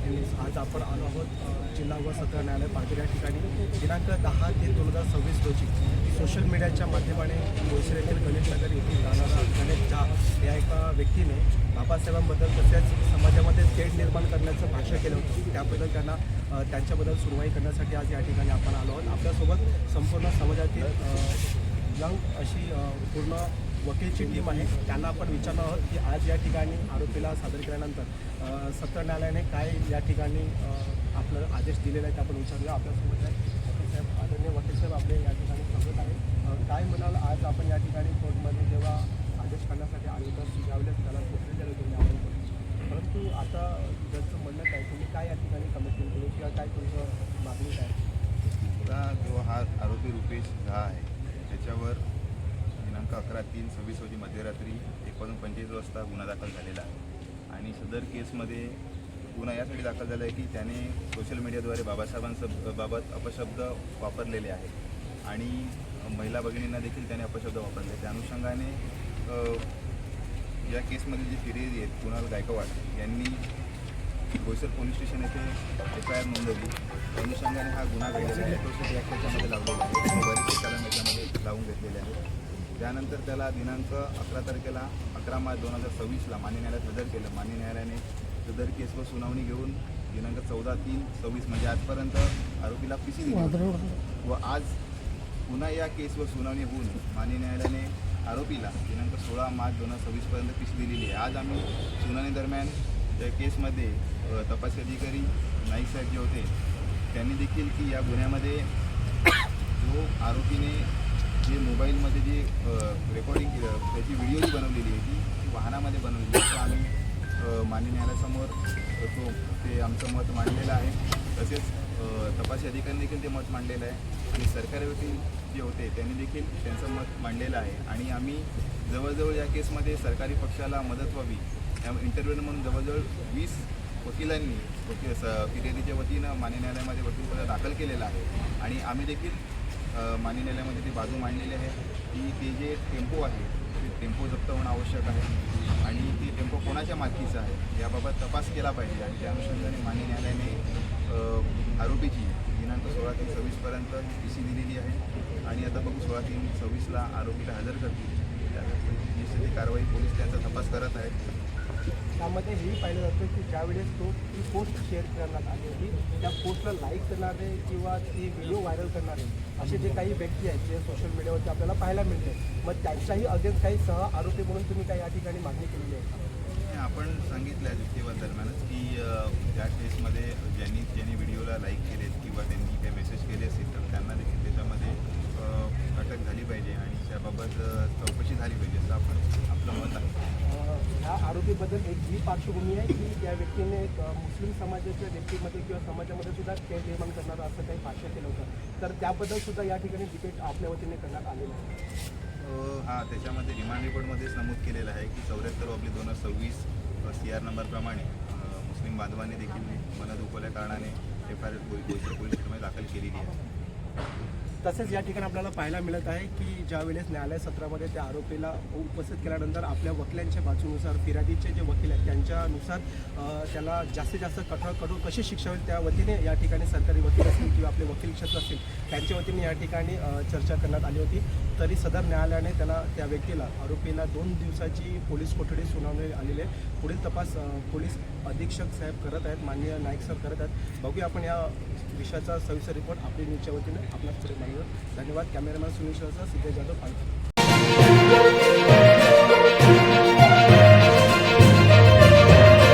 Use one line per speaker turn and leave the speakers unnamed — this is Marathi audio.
आज आपण आलो आहोत जिल्हा व सत्र न्यायालय पालघर या ठिकाणी दिनांक 10/3/2026 रोजी सोशल मीडियाच्या माध्यमाने बोईसर येथील गणेश नगर येथील राहणारा गणेश झा या एका व्यक्तीने बाबासाहेबांबद्दल तसेच समाजामध्ये तेढ निर्माण करण्याचं भाष्य केलं होतं. त्याबद्दल त्यांना त्यांच्याबद्दल सुनवाई करण्यासाठी आज या ठिकाणी आपण आलो आहोत. आपल्यासोबत संपूर्ण समाजातील यंग अशी पूर्ण वकीलची टीम आहे. त्यांना आपण विचारणार आहोत की आज या ठिकाणी आरोपीला सादर केल्यानंतर सत्र न्यायालयाने काय या ठिकाणी आपलं आदेश दिलेला आहे ते आपण विचारूया. आपल्यासोबत आहे वकील साहेब, आदरणीय वकील साहेब आपले या ठिकाणी स्वागत आहे. काय म्हणाल आज आपण या ठिकाणी कोर्टमध्ये जेव्हा आदेश करण्यासाठी आले तर ज्यावेळेस त्याला सोडले गेले तुम्ही आपण परंतु आता जसं म्हणणं काय तुम्ही काय या ठिकाणी कमिटमेंट केली किंवा काय तुमचं मागणी काय?
जो हा आरोपी रुपेश झा आहे त्याच्यावर दिनांक 11/3/26 रोजी मध्यरात्री 1:45 वाजता गुन्हा दाखल झालेला आहे आणि सदर केसमध्ये गुन्हा यासाठी दाखल झाला आहे की त्याने सोशल मीडियाद्वारे बाबासाहेबांबाबत अपशब्द वापरलेले आहेत आणि महिला भगिनींना देखील त्याने अपशब्द वापरले. त्या अनुषंगाने या केसमध्ये जे फिर्यादी आहेत कुणाल गायकवाड यांनी बोईसर पोलीस स्टेशन येथे FIR नोंदवली. त्या अनुषंगाने हा गुन्हा घडलेला आहे. अट्रॉसिटी ॲक्ट त्याच्यामध्ये लावलेला आहे. बरेचसे कलम याच्यामध्ये लावून घेतलेले आहेत. त्यानंतर त्याला दिनांक 11 तारखेला 11 मार्च 2026ला मान्य न्यायालयात हजर केलं. मान्य न्यायालयाने सदर केसवर सुनावणी घेऊन दिनांक 14/3/26 म्हणजे आजपर्यंत आरोपीला PC दिली व आज पुन्हा या केसवर सुनावणी होऊन मान्य न्यायालयाने आरोपीला दिनांक 16 मार्च 2026पर्यंत PC दिलेली आहे. आज आम्ही सुनावणी दरम्यान त्या केसमध्ये तपास अधिकारी नाईक साहेब जे होते त्यांनी देखील की या गुन्ह्यामध्ये जो आरोपीने जे मोबाईलमध्ये जे रेकॉर्डिंग केलं त्याची व्हिडिओ जी बनवलेली आहे ती वाहनामध्ये बनवलेली आहे. आम्ही मान्य न्यायालयासमोर ते आमचं मत मांडलेलं आहे. तसेच तपासी अधिकाऱ्यांनी देखील ते मत मांडलेलं आहे आणि सरकारी वकील जे होते त्यांनी देखील त्यांचं मत मांडलेलं आहे आणि आम्ही जवळजवळ या केसमध्ये सरकारी पक्षाला मदत व्हावी या इंटरव्ह्यू म्हणून जवळजवळ 20 वकिलांनी फिर्यादीच्या वतीनं मान्य न्यायालयामध्ये वकीलपद दाखल केलेलं आहे आणि आम्ही देखील मान्य न्यायालयामध्ये ती बाजू मांडलेली आहे की ते जे टेम्पो आहे ते टेम्पो जप्त होणं आवश्यक आहे आणि ती टेम्पो कोणाच्या मालकीचं आहे याबाबत तपास केला पाहिजे आणि त्या अनुषंगाने मान्य न्यायालयाने आरोपीची दिनांक 16/3/26पर्यंत PC दिलेली आहे आणि आता बघू 16/3/26ला आरोपीला हजर करतील. त्यासाठी ती कारवाई पोलीस त्यांचा तपास करत आहेत.
त्यामध्ये हेही पाहिलं जातं की ज्यावेळेस ती पोस्ट शेअर करण्यात आली होती त्या पोस्टला लाईक करणारे किंवा ती व्हिडिओ व्हायरल करणारे असे जे काही व्यक्ती आहेत जे सोशल मीडियावरती आपल्याला पाहायला मिळते मग त्यांच्याही अगेन्स्ट काही सह आरोपी म्हणून तुम्ही काय या ठिकाणी मागणी केलेली आहे?
आपण सांगितलं आहे युक्तिवाद दरम्यानच की त्या केसमध्ये ज्यांनी व्हिडिओला लाईक केलेत किंवा त्यांनी काही मेसेज केले असतील तर त्यांना देखील त्याच्यामध्ये अटक झाली पाहिजे आणि त्याबाबत चौकशी झाली पाहिजे असं आपण आपलं मत आहे.
ह्या आरोपीबद्दल एक ही पार्श्वभूमी आहे की त्या व्यक्तीने एक मुस्लिम समाजाच्या व्यक्तीमध्ये किंवा समाजामध्ये सुद्धा तेढ निर्माण करणारं असं काही भाष्य केलं होतं तर त्याबद्दल सुद्धा या ठिकाणी डिबेट आपल्या वतीने करण्यात आलेलं आहे.
हां, त्याच्यामध्ये रिमांड रिपोर्टमध्येच नमूद केलेलं आहे की 74/2026 CR नंबरप्रमाणे मुस्लिम बांधवांनी देखील मनं दुखवल्या कारणाने FIR बोईसर पोलीस स्टेशनमध्ये दाखल केलेली आहे.
तसेच या ठिकाणी आपल्याला पाहायला मिळत आहे की ज्यावेळेस न्यायालय सत्रामध्ये त्या आरोपीला उपस्थित केल्यानंतर आपल्या वकिलांच्या बाजूनुसार फिर्यादीचे जे वकील आहेत त्यांच्यानुसार त्याला जास्तीत जास्त कठोर कशी शिक्षा होईल त्या वतीने या ठिकाणी सरकारी वकील असतील किंवा आपले वकील क्षेत्र असतील त्यांच्या वतीने या ठिकाणी चर्चा करण्यात आली होती. तरी सदर न्यायालयाने त्या व्यक्तीला आरोपीला 2 दिवसाची पोलीस कोठडी सुनावण्यात आलेली आहे. पुढील तपास पोलीस अधीक्षक साहेब करत आहेत, माननीय नाईक सर करत आहेत. बघूया आपण या विषयाचा सविस्तर रिपोर्ट आपली न्यूजच्या वतीने आपल्याच पुढे मांडूया. धन्यवाद. कॅमेरामॅन सुनील सिद्धेश जाधव पालघर.